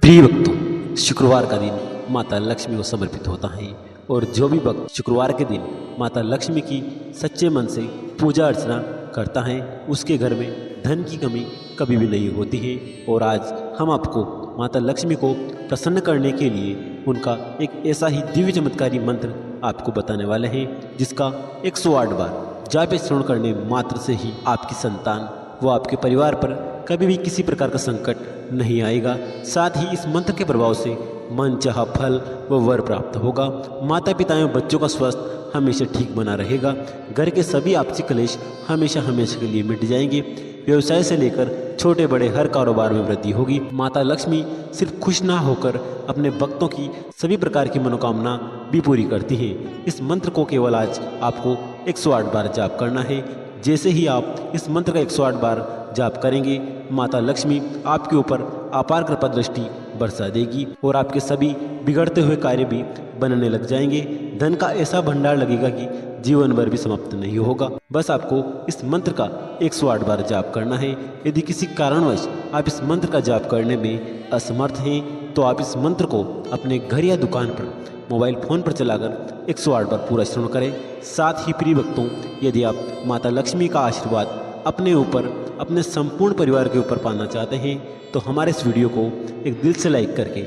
प्रिय भक्तों, शुक्रवार का दिन माता लक्ष्मी को समर्पित होता है और जो भी भक्त शुक्रवार के दिन माता लक्ष्मी की सच्चे मन से पूजा अर्चना करता है उसके घर में धन की कमी कभी भी नहीं होती है। और आज हम आपको माता लक्ष्मी को प्रसन्न करने के लिए उनका एक ऐसा ही दिव्य चमत्कारी मंत्र आपको बताने वाले हैं जिसका 108 बार जाप श्रवण करने मात्र से ही आपकी संतान वो आपके परिवार पर कभी भी किसी प्रकार का संकट नहीं आएगा। साथ ही इस मंत्र के प्रभाव से मनचाहा फल व वर प्राप्त होगा। माता पिता एवं बच्चों का स्वास्थ्य हमेशा ठीक बना रहेगा। घर के सभी आपसी क्लेश हमेशा हमेशा के लिए मिट जाएंगे। व्यवसाय से लेकर छोटे बड़े हर कारोबार में वृद्धि होगी। माता लक्ष्मी सिर्फ खुश ना होकर अपने भक्तों की सभी प्रकार की मनोकामना भी पूरी करती हैं। इस मंत्र को केवल आज आपको 108 बार जाप करना है। जैसे ही आप इस मंत्र का 108 बार जाप करेंगे, माता लक्ष्मी आपके ऊपर अपार कृपा दृष्टि बरसा देगी और आपके सभी बिगड़ते हुए कार्य भी बनने लग जाएंगे। धन का ऐसा भंडार लगेगा कि जीवन भर भी समाप्त नहीं होगा। बस आपको इस मंत्र का 108 बार जाप करना है। यदि किसी कारणवश आप इस मंत्र का जाप करने में असमर्थ हैं तो आप इस मंत्र को अपने घर या दुकान पर मोबाइल फ़ोन पर चलाकर 108 बार पूरा श्रवण करें। साथ ही प्रिय भक्तों, यदि आप माता लक्ष्मी का आशीर्वाद अपने ऊपर अपने संपूर्ण परिवार के ऊपर पाना चाहते हैं तो हमारे इस वीडियो को एक दिल से लाइक करके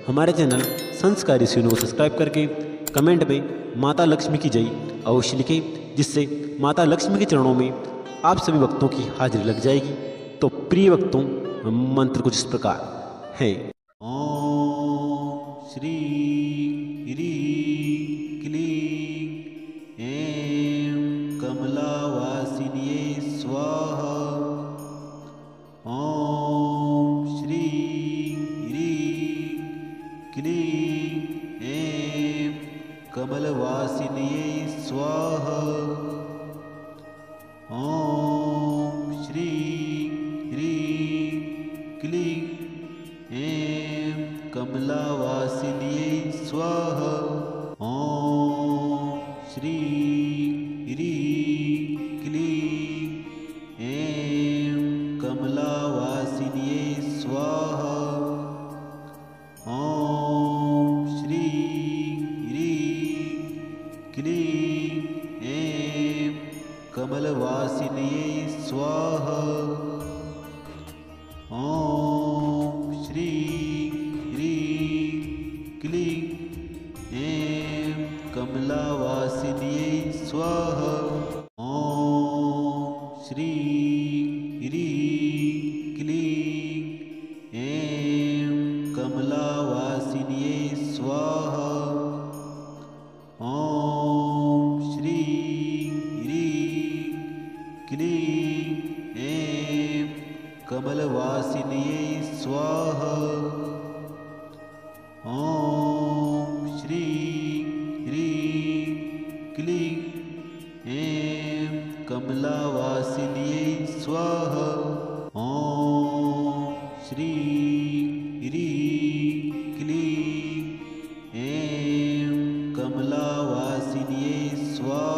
हमारे चैनल संस्कारी सीनों को सब्सक्राइब करके कमेंट में माता लक्ष्मी की जय अवश्य लिखें, जिससे माता लक्ष्मी के चरणों में आप सभी भक्तों की हाजिरी लग जाएगी। तो प्रिय भक्तों, मंत्र कुछ इस प्रकार है। ओम श्री ह्रीं क्लीं ऐं कमलावासिन्ये स्वाहा। ओम श्री ह्रीं क्लीं ऐं कमलवासिन्ये स्वाहा। ओम श्री ह्रीं क्लीं ऐं कमलावासिन्ये स्वाहा। ओम श्री ह्रीं क्लीं ऐं कमलावासिन्ये स्वाहा। ओम श्री ह्रीं क्लीं ऐं कमलवासिन्ये स्वाहा। ओम श्री ह्रीं क्लीं ऐं कमलावासिन्ये स्वाहा। ओम श्री ह्रीं क्लीं ऐं कमलावासिन्ये स्वाहा। ओम श्री ह्रीं क्लीं ऐं कमलवासिन्ये स्वाहा। ओम श्री ह्रीं क्लीं ऐं कमलावासिन्ये स्वाहा। ओम श्री ह्रीं क्लीं ऐं कमलावासिन्ये स्वाहा।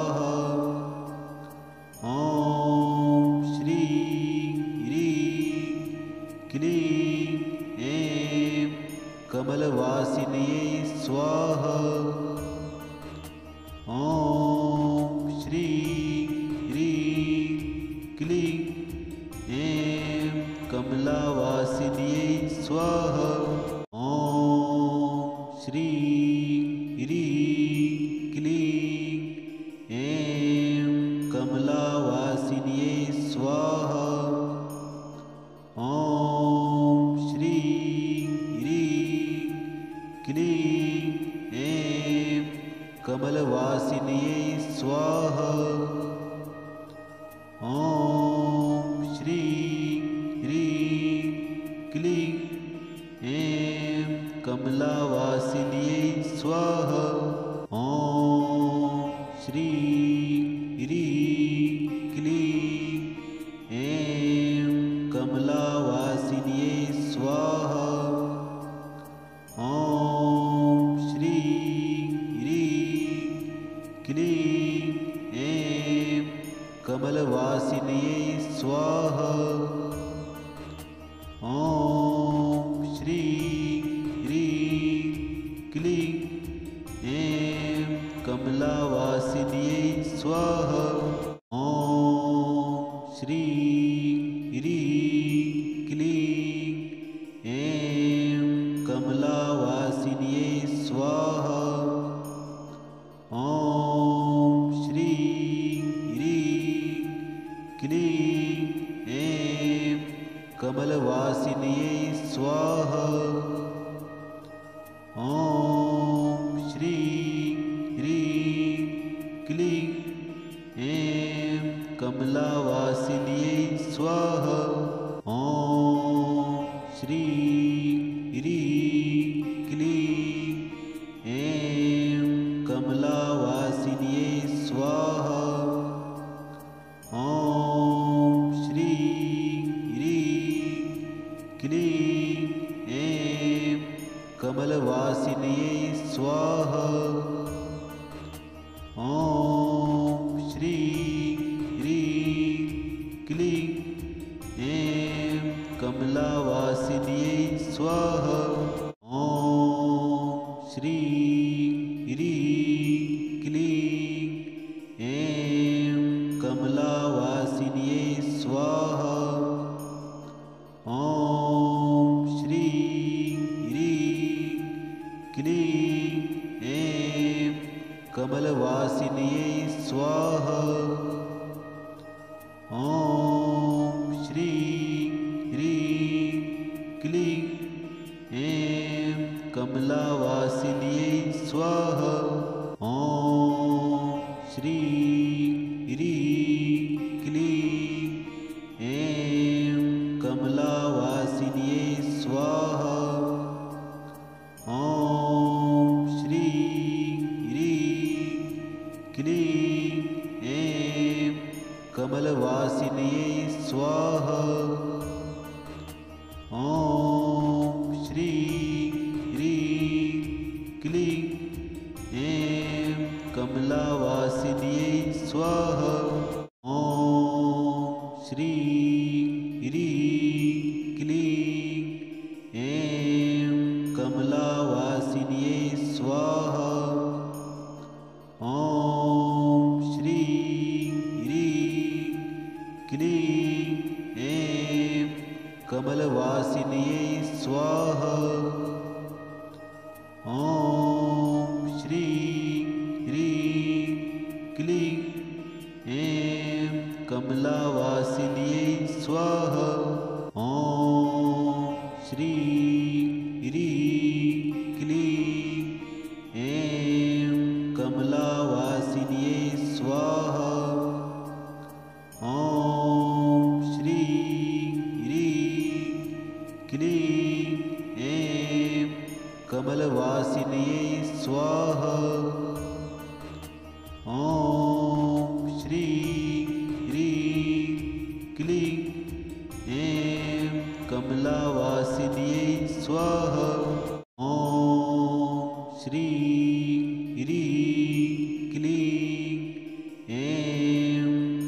ओम श्री ह्रीं क्लीं ऐं कमलवासिन्ये स्वाहा। ओम श्री ह्रीं क्लीं ऐं कमलावासिन्ये स्वाहा। ओम श्री ह्रीं क्लीं ऐं कमलावासिन्ये स्वाहा। ओम श्री ह्रीं क्लीं ऐं कमलवासिन्ये स्वाहा। ओम श्री ह्रीं क्लीं ऐं कमलावासिन्ये स्वाहा। ओम श्री ह्रीं क्लीं ऐं कमलावासिन्ये स्वाहा। ओम श्री ह्रीं क्लीं ऐं कमलवासिन्ये स्वाहा। ओम श्री श्रीं ह्रीं क्लीं ऐं कमलावासिन्यै स्वाहा। ॐ श्रीं ह्रीं क्लीं ऐं कमलवासिन्यै स्वाहा। ॐ श्रीं ह्रीं क्लीं ऐं कमलावासिन्यै स्वाहा। ॐ श्रीं ह्रीं क्लीं ऐं कमलावासिन्यै स्वाहा। ॐ श्रीं ह्रीं क्लीं ऐं कमलवासिन्यै स्वाहा। ॐ श्रीं ह्रीं क्लीं ऐं कमलावासिन्यै स्वाहा। ॐ श्रीं ह्रीं क्लीं ऐं कमलावासिन्यै स्वाहा। ॐ श्रीं ह्रीं क्लीं ऐं कमलवासिन्यै स्वाहा। ॐ श्रीं ह्रीं क्लीं ऐं कमलावासिन्यै स्वाहा। ॐ श्रीं ह्रीं क्लीं ऐं कमलावासिन्यै स्वाहा। ॐ श्रीं ह्रीं क्लीं ऐं कमलवासिन्यै स्वाहा। ॐ श्रीं ह्रीं क्लीं ऐं कमलावासिन्यै स्वाहा। ॐ श्रीं ह्रीं क्लीं ऐं कमलावासिन्यै स्वाहा। ॐ श्रीं ह्रीं क्लीं ऐं कमलवासिन्यै स्वाहा। ॐ श्रीं ह्रीं क्लीं ऐं कमलावासिन्यै स्वाहा। ॐ श्रीं ह्रीं क्लीं ऐं कमलावासिन्यै स्वाहा। ॐ श्रीं ह्रीं क्लीं ऐं कमलवासिन्यै स्वाहा। ॐ श्रीं ह्रीं क्लीं ऐं कमलावासिन्यै स्वाहा। ॐ श्रीं ह्रीं क्लीं ऐं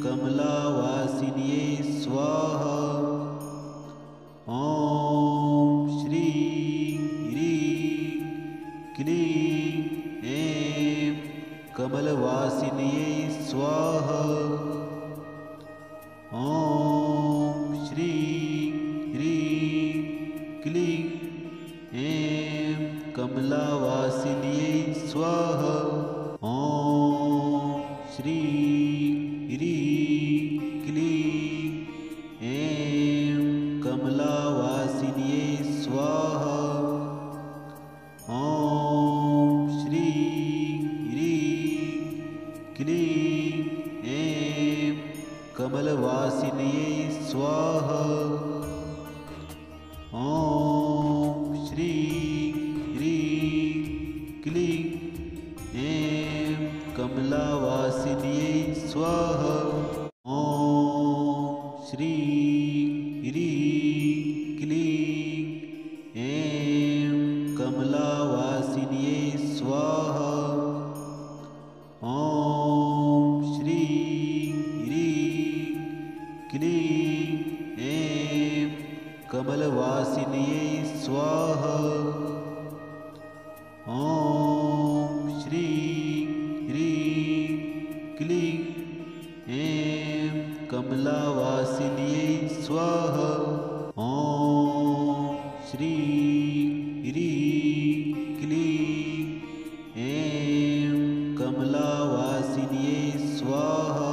कमलावासिन्यै स्वाहा। ॐ श्रीं ह्रीं क्लीं ऐं कमलवासिन्यै स्वाहा। ॐ श्रीं ह्रीं क्लीं ऐं कमलावासिन्यै स्वाहा। ॐ श्रीं ह्रीं क्लीं ऐं कमलावासिन्यै स्वाहा। ॐ श्रीं ह्रीं क्लीं ऐं कमलवासिन्यै स्वाहा। ॐ श्रीं ह्रीं क्लीं ऐं कमलावासिन्यै स्वाहा। ॐ श्रीं ह्रीं क्लीं ऐं कमलावासिन्यै स्वाहा। ॐ श्रीं ह्रीं क्लीं ऐं कमलवासिन्यै स्वाहा। ॐ श्रीं ह्रीं क्लीं ऐं कमल कमलावासिन्यै स्वाहा। ॐ श्रीं ह्रीं क्लीं ऐं कमलावासिन्यै स्वाहा।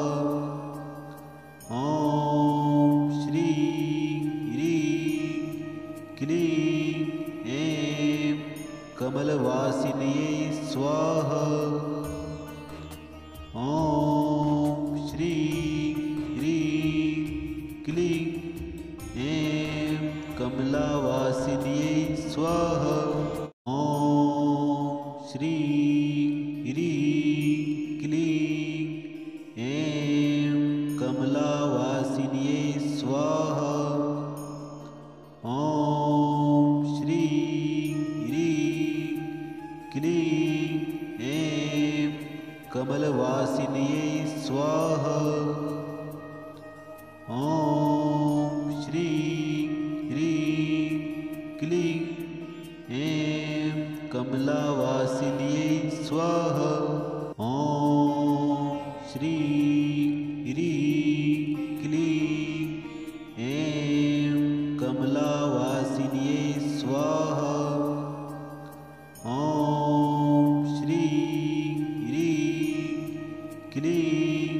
ॐ श्रीं ह्रीं क्लीं ऐं कमलवासिन्यै स्वाहा। ॐ श्रीं ह्रीं क्लीं ऐं कमलावासिन्यै स्वाहा। ॐ श्रीं ह्रीं क्लीं ऐं कमलावासिन्यै स्वाहा। ॐ श्रीं ह्रीं क्लीं ऐं कमलवासिन्यै स्वाहा। ॐ श्रीं ह्रीं क्लीं ऐं कमलावासिन्यै स्वाहा। ॐ श्रीं ह्रीं क्लीं ऐं कमलावासिन्यै स्वाहा। ॐ श्रीं ह्रीं क्लीं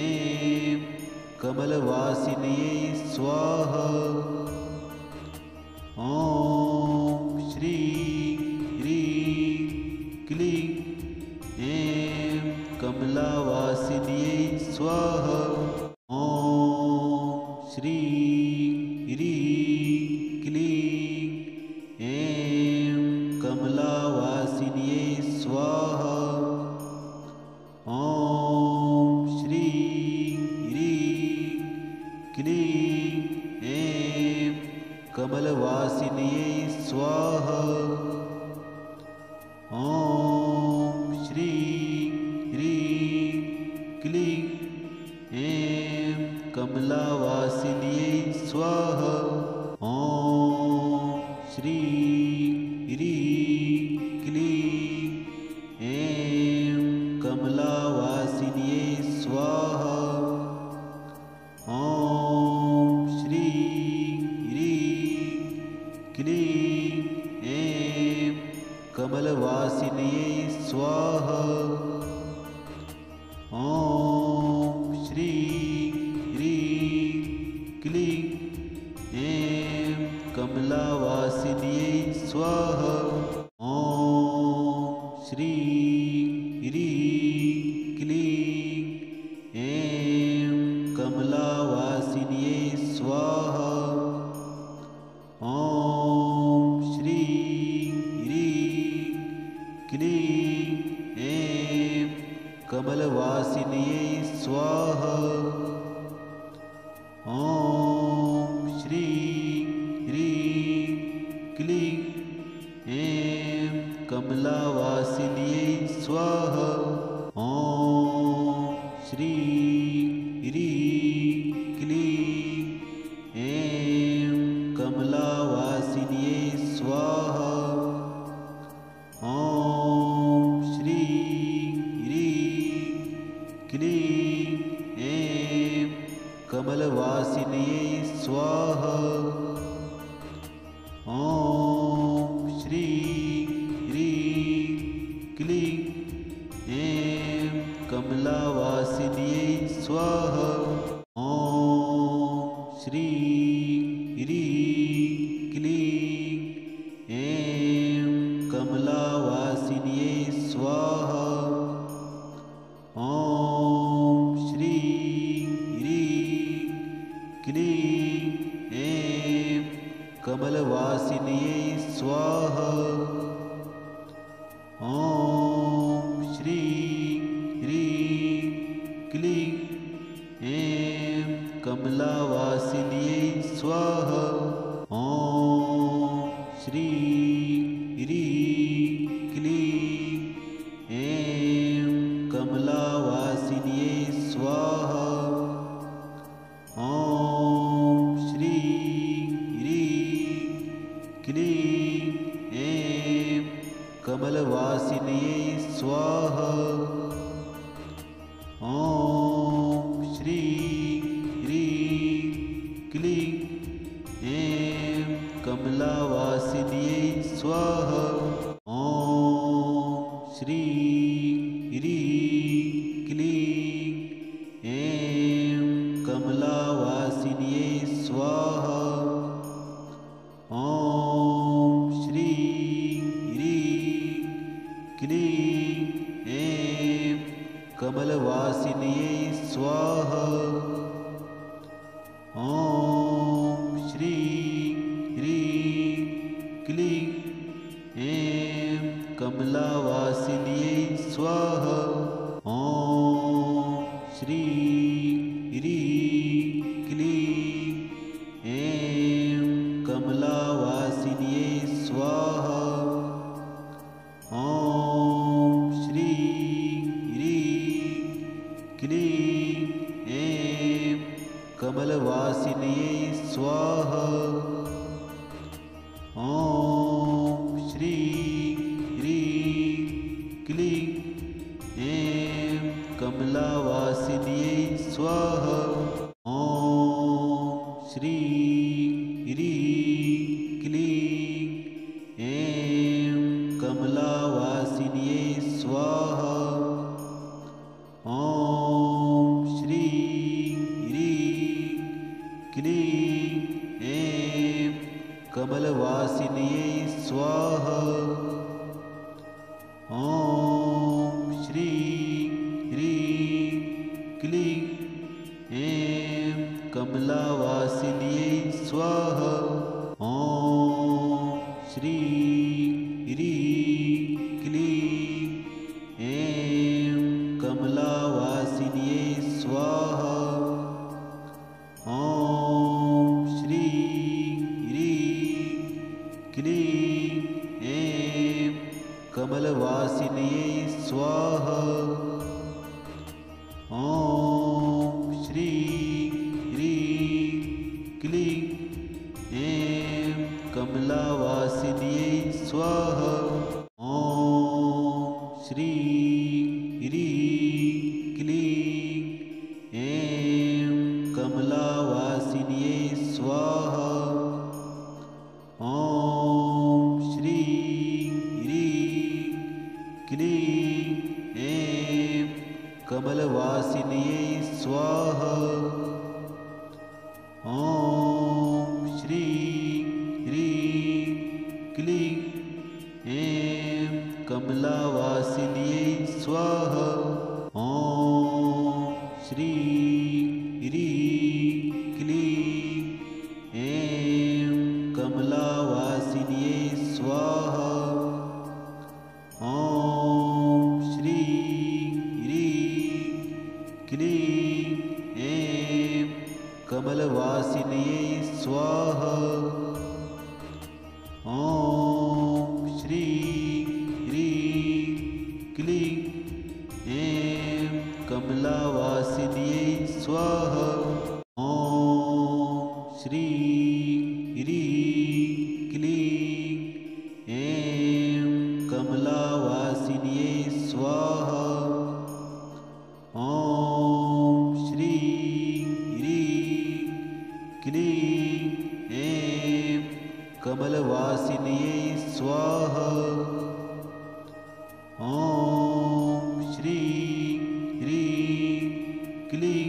ऐं कमलवासिन्यै स्वाहा। ॐ श्रीं ह्रीं क्लीं ऐं कमलावासिन्यै स्वाहा। ॐ श्रीं ह्रीं क्लीं ऐं कमलावासिन्यै स्वाहा। ॐ श्रीं ह्रीं क्लीं ऐं कमलवासिन्यै स्वाहा। ॐ श्रीं ह्रीं क्लीं ऐं कमलावासिन्यै स्वाहा। ॐ श्रीं ह्रीं क्लीं ऐं कमलावासिन्यै स्वाहा। ॐ श्रीं ह्रीं क्लीं ऐं कमलवासिन्यै स्वाहा। ॐ श्रीं ह्रीं क्लीं ऐं कमलावासिन्यै स्वाहा। ॐ श्रीं ह्रीं क्लीं ऐं कमलावासिन्यै स्वाहा। ॐ श्रीं ह्रीं क्लीं ऐं कमलवासिन्यै स्वाहा। ॐ श्रीं ह्रीं क्लीं ऐं कमलावासिन्यै स्वाहा। ॐ श्रीं ह्रीं क्लीं ऐं कमलावासिन्यै स्वाहा। ॐ श्रीं ह्रीं क्लीं ऐं कमलवासिन्यै स्वाहा। ॐ श्रीं ह्रीं क्लीं ऐं कमलावासिन्यै स्वाहा। ॐ श्रीं ह्रीं क्लीं ऐं कमलावासिन्यै स्वाहा। ॐ श्रीं ह्रीं क्लीं ऐं कमलवासिन्यै स्वाहा। ॐ श्रीं ह्रीं क्लीं ऐं कमलावासिन्यै स्वाहा। ॐ श्रीं ह्रीं क्लीं ऐं कमलावासिन्यै स्वाहा। ॐ श्रीं ह्रीं क्लीं ऐं कमलवासिन्यै स्वाहा। ॐ श्रीं ह्रीं क्लीं ऐं कमलावासिन्यै स्वाहा। ॐ श्रीं ह्रीं क्लीं ऐं कमलावासिन्यै स्वाहा। ॐ श्रीं ह्रीं क्लीं ऐं कमलवासिन्यै स्वाहा। ॐ श्रीं ह्रीं क्लीं ऐं कमलावासिन्यै स्वाहा। ॐ श्रीं ह्रीं क्लीं ऐं कमलावासिन्यै स्वाहा। ॐ श्रीं ह्रीं क्लीं ऐं कमलवासिन्यै स्वाहा। ॐ श्रीं ह्रीं क्लीं ऐं कमलावासिन्यै स्वाहा। ॐ श्रीं ह्रीं क्लीं ऐं कमलावासिन्यै स्वाहा। ॐ श्रीं ह्रीं क्लीं ऐं कमलवासिन्यै स्वाहा। ॐ श्रीं ह्रीं क्लीं ऐं कमलावासिन्यै स्वाहा। ॐ श्रीं ह्रीं क्लीं ऐं कमलावासिन्यै स्वाहा। ॐ श्रीं ह्रीं क्लीं ऐं कमलवासिन्यै स्वाहा। ॐ श्रीं ह्रीं क्लीं ऐं कमलावासिन्यै स्वाहा। ॐ श्रीं ह्रीं क्लीं ऐं कमलावासिन्यै स्वाहा। ॐ श्रीं ह्रीं क्लीं ऐं कमलवासिन्यै स्वाहा। ॐ श्रीं ह्रीं क्लीं ऐं कमलावासिन्यै स्वाहा। ॐ श्रीं ह्रीं क्लीं ऐं कमलावासिन्यै स्वाहा। ॐ श्रीं ह्रीं क्लीं ऐं कमलवासिन्यै स्वाहा। ॐ श्रीं ह्रीं क्लीं ऐं कमलावासिन्यै स्वाहा। ॐ श्रीं ह्रीं क्लीं ऐं कमलावासिन्यै स्वाहा। ॐ श्रीं ह्रीं क्लीं ऐं कमलवासिन्यै स्वाहा। ॐ श्रीं ह्रीं क्लीं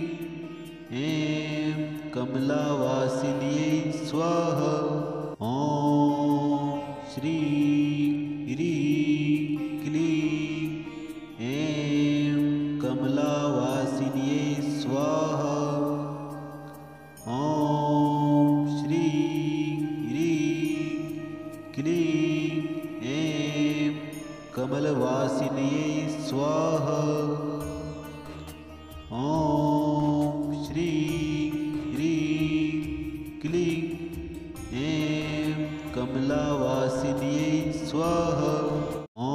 ऐं कमलावासिन्यै स्वाहा। ॐ श्रीं ह्रीं क्लीं ऐं कमलावासिन्यै स्वाहा। ॐ श्रीं ह्रीं क्लीं ऐं कमलवासिन्यै स्वाहा। ॐ श्रीं ह्रीं क्लीं ऐं कमलावासिन्यै स्वाहा। ॐ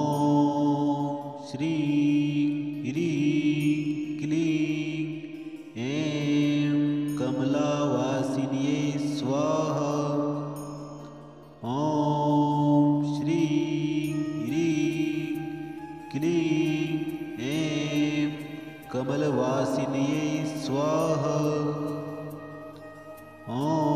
श्रीं ह्रीं क्लीं ऐं कमलावासिन्यै स्वाहा। ॐ श्रीं ह्रीं क्लीं ऐं कमलवासिन्यै स्वाहा। ॐ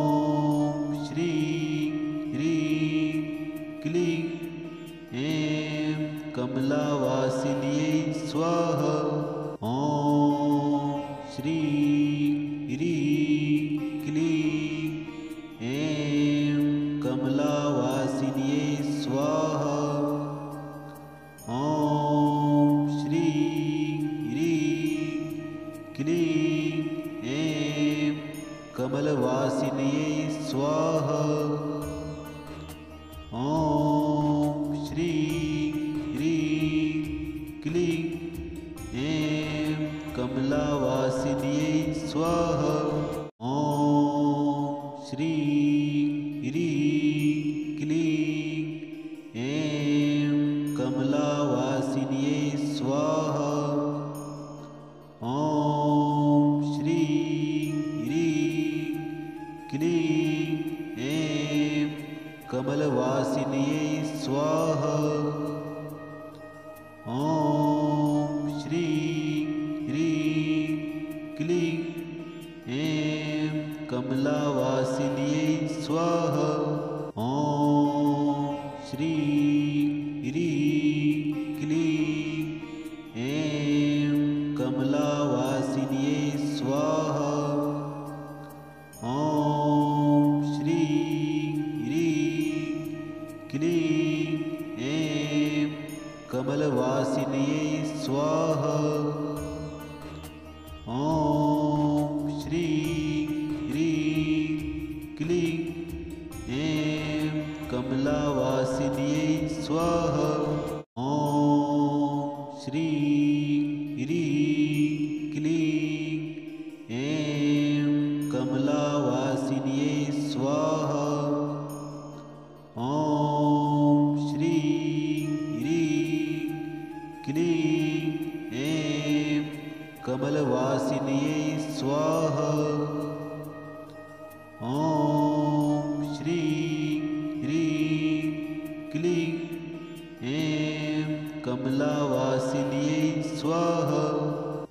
कमलवासिन्यै स्वाहा। ॐ श्रीं ह्रीं क्लीं ऐं कमलावासिन्यै स्वाहा। ॐ श्रीं ह्रीं क्लीं ऐं कमलावासिन्यै स्वाहा। ॐ श्रीं ह्रीं क्लीं ऐं कमलवासिन्यै स्वाहा। ॐ श्रीं ह्रीं क्लीं ऐं कमलावासिन्यै स्वाहा। ॐ श्रीं ह्रीं क्लीं ऐं कमलावासिन्यै स्वाहा। ॐ श्रीं ह्रीं क्लीं ऐं कमलवासिन्यै स्वाहा। ॐ श्रीं ह्रीं क्लीं ऐं कमलावासिन्यै स्वाहा। ॐ श्रीं ह्रीं क्लीं ऐं कमलावासिन्यै स्वाहा। ॐ श्रीं ह्रीं क्लीं ऐं कमलवासिन्यै स्वाहा। ॐ श्रीं ह्रीं क्लीं ऐं कमलावासिन्यै स्वाहा।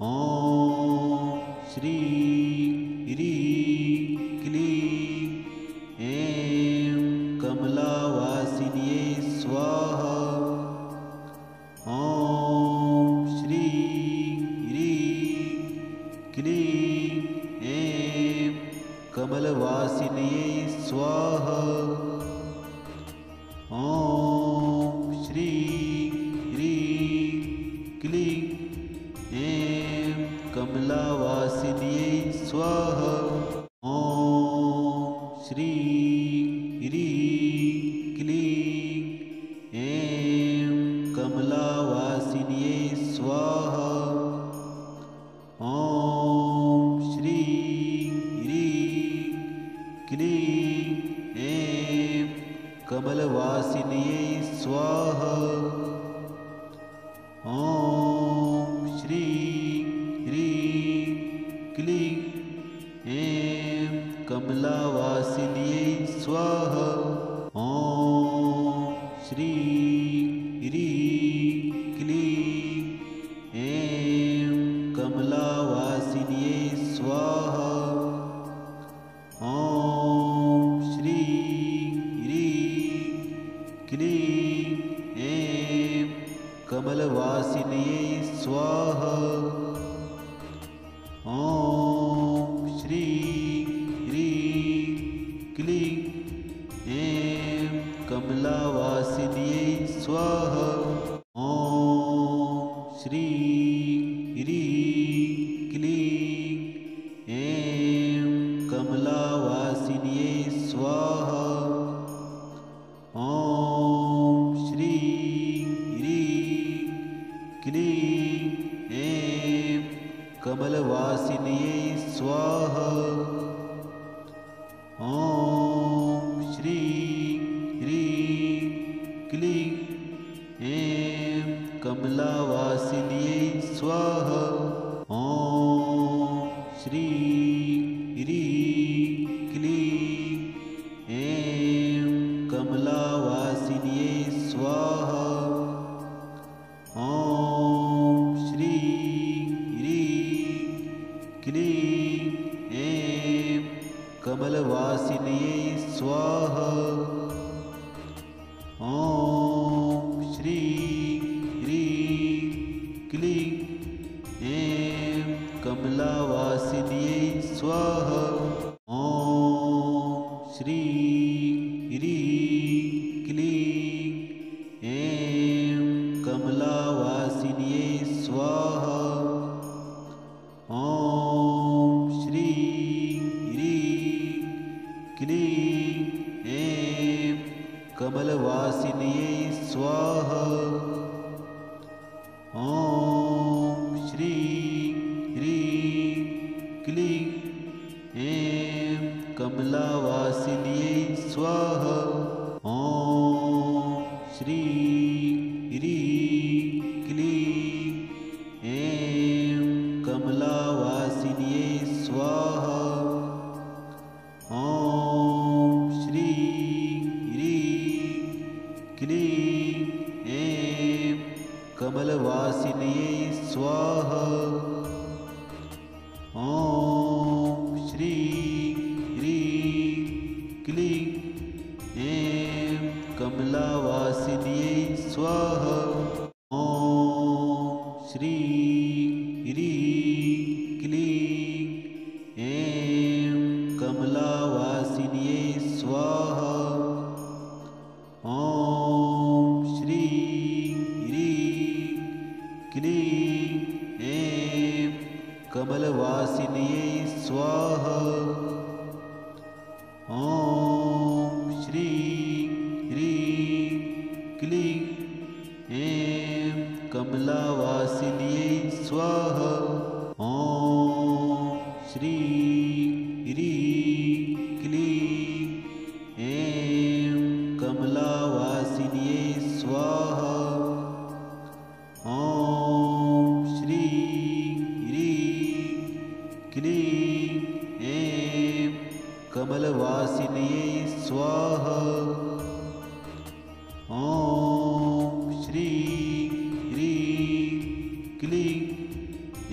ॐ श्रीं ह्रीं क्लीं ऐं कमलावासिन्यै स्वाहा। ॐ श्रीं ह्रीं क्लीं ऐं कमलवासिन्यै स्वाहा। ॐ श्रीं ह्रीं क्लीं ऐं कमलावासिन्यै स्वाहा। ॐ श्रीं ह्रीं क्लीं ऐं कमलावासिन्यै स्वाहा। ॐ श्रीं ह्रीं क्लीं ऐं कमलवासिन्यै स्वाहा। ॐ श्रीं ह्रीं क्लीं ऐं कमलावासिन्यै स्वाहा। ॐ श्रीं ह्रीं क्लीं ऐं कमलावासिन्यै स्वाहा। ॐ श्रीं ह्रीं क्लीं ऐं कमलवासिन्यै स्वाहा। ॐ श्रीं ह्रीं क्लीं ऐं कमलावासिन्यै स्वाहा। ॐ श्रीं ह्रीं क्लीं ऐं कमलावासिन्यै स्वाहा। ॐ श्रीं ह्रीं क्लीं ऐं कमलवासिन्यै स्वाहा। ॐ श्रीं ह्रीं क्लीं ऐं कमलावासिन्यै स्वाहा। ॐ श्रीं ह्रीं क्लीं ऐं कमलावासिन्यै स्वाहा। ॐ श्रीं ह्रीं क्लीं ऐं कमलवासिन्यै स्वाहा। ॐ श्रीं ह्रीं क्लीं ऐं कमलावासिन्यै स्वाहा। ॐ श्रीं ह्रीं क्लीं ऐं कमलावासिन्यै स्वाहा। ॐ श्रीं ह्रीं क्लीं ऐं कमलवासिन्यै स्वाहा। ॐ श्रीं ह्रीं क्लीं ऐं कमलावासिन्यै स्वाहा। ॐ श्रीं ह्रीं क्लीं ऐं कमलावासिन्यै स्वाहा। ॐ श्रीं ह्रीं क्लीं ऐं कमलवासिन्यै स्वाहा। ॐ श्रीं ह्रीं क्लीं ऐं कमलावासिन्यै स्वाहा। ॐ श्रीं ह्रीं क्लीं ऐं कमलावासिन्यै स्वाहा। ॐ श्रीं ह्रीं क्लीं ऐं कमलवासिन्यै स्वाहा। ॐ श्रीं ह्रीं क्लीं ऐं कमलावासिन्यै स्वाहा। ॐ श्रीं ह्रीं क्लीं ऐं कमलावासिन्यै स्वाहा। ॐ श्रीं ह्रीं क्लीं ऐं कमलवासिन्यै स्वाहा। ॐ श्रीं ह्रीं क्लीं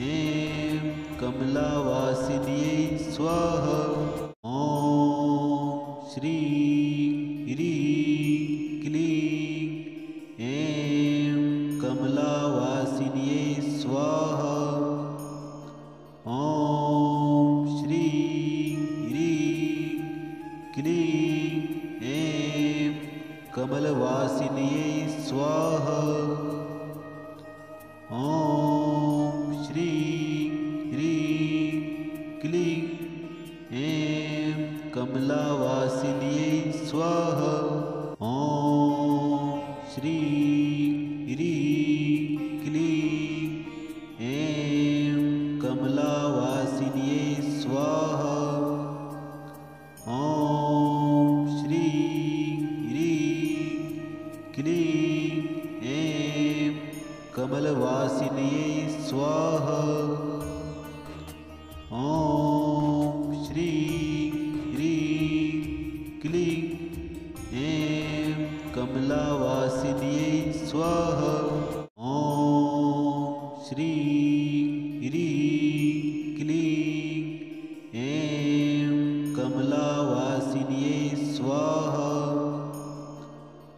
ऐं कमलावासिन्यै स्वाहा। ॐ श्रीं ह्रीं क्लीं ऐं कमलावासिन्यै स्वाहा। ॐ श्रीं ह्रीं क्लीं ऐं कमलवासिन्यै स्वाहा। ॐ श्रीं ह्रीं क्लीं ऐं कमलावासिन्यै स्वाहा। ॐ श्रीं ह्रीं क्लीं ऐं कमलावासिन्यै स्वाहा। ॐ श्रीं ह्रीं क्लीं ऐं कमलवासिन्यै स्वाहा। ॐ श्रीं ह्रीं क्लीं ऐं कमलावासिन्यै स्वाहा। ॐ श्रीं ह्रीं क्लीं ऐं कमलावासिन्यै स्वाहा।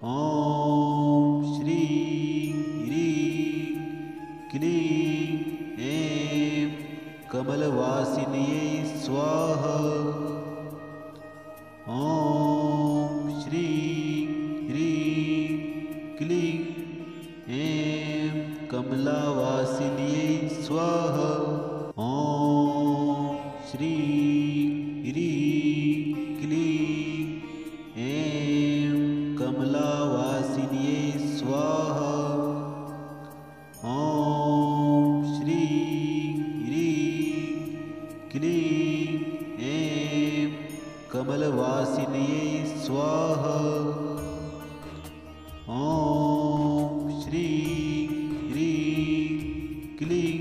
ॐ श्रीं ह्रीं क्लीं ऐं कमलवासिन्यै स्वाहा। ॐ श्रीं ह्रीं क्लीं ऐं कमलावासिन्यै स्वाहा। ॐ श्रीं ह्रीं क्लीं ऐं कमलावासिन्यै स्वाहा। ॐ श्रीं ह्रीं क्लीं ऐं कमलवासिन्यै स्वाहा। ॐ श्रीं ह्रीं क्लीं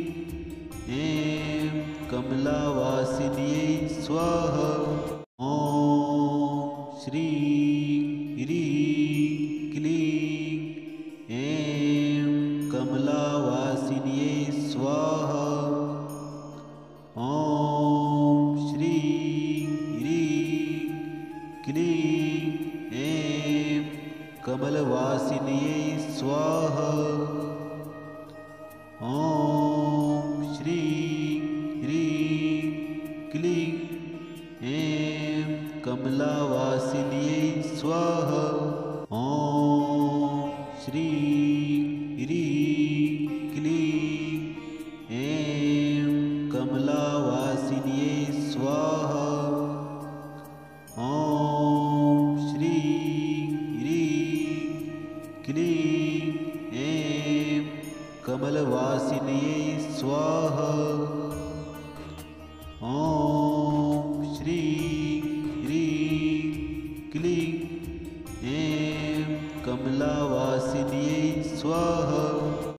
ऐं कमलावासिन्यै स्वाहा। ॐ श्रीं ह्रीं क्लीं ऐं कमलावासिन्यै स्वाहा। ॐ श्रीं ह्रीं क्लीं ऐं कमलवासिन्यै स्वाहा। ॐ श्रीं ह्रीं क्लीं ऐं कमलावासिन्यै स्वाहा। ॐ श्रीं ह्रीं क्लीं ऐं कमलावासिन्यै स्वाहा। ॐ क्लीं ऐं कमलावासिन्यै स्वाहा।